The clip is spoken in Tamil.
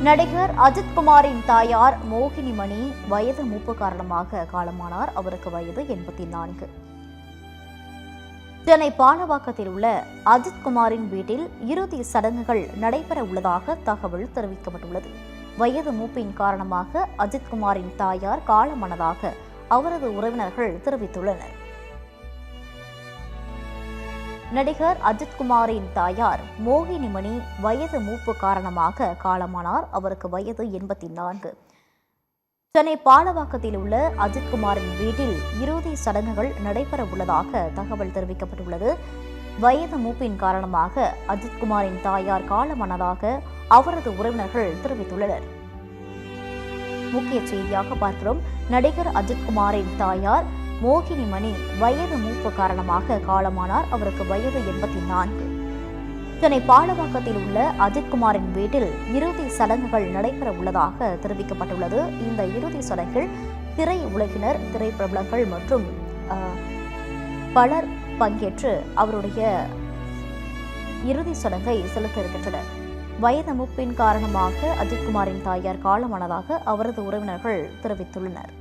நடிகர் அஜித்குமாரின் தாயார் மோகினிமணி வயது மூப்பு காரணமாக காலமானார். அவருக்கு வயது 84. சென்னை பாலவாக்கத்தில் உள்ள அஜித்குமாரின் வீட்டில் இறுதி சடங்குகள் நடைபெற உள்ளதாக தகவல் தெரிவிக்கப்பட்டுள்ளது. வயது மூப்பின் காரணமாக அஜித்குமாரின் தாயார் காலமானதாக அவரது உறவினர்கள் தெரிவித்துள்ளனர். நடிகர் அஜித்குமாரின் தாயார் மோகினிமணி வயது மூப்பு காரணமாக காலமானார். அவருக்கு வயது 84. சென்னை பாலவாக்கத்தில் உள்ள அஜித்குமாரின் வீட்டில் இறுதி சடங்குகள் நடைபெற உள்ளதாக தகவல் தெரிவிக்கப்பட்டுள்ளது. வயது மூப்பின் காரணமாக அஜித்குமாரின் தாயார் காலமானதாக அவரது உறவினர்கள் தெரிவித்துள்ளனர். முக்கிய செய்தியாக பார்க்கிறோம். நடிகர் அஜித்குமாரின் தாயார் மோகினிமணி வயது மூப்பு காரணமாக காலமானார். அவருக்கு வயது 84. சென்னை பாலவாக்கத்தில் உள்ள அஜித்குமாரின் வீட்டில் இறுதி சடங்குகள் நடைபெற உள்ளதாக தெரிவிக்கப்பட்டுள்ளது. இந்த இறுதி சடங்கில் திரை உலகினர், திரைப்பிரபலங்கள் மற்றும் பலர் பங்கேற்று அவருடைய இறுதி சடங்கை செலுத்த இருக்கின்றனர். வயது மூப்பின் காரணமாக அஜித்குமாரின் தாயார் காலமானதாக அவரது உறவினர்கள் தெரிவித்துள்ளனர்.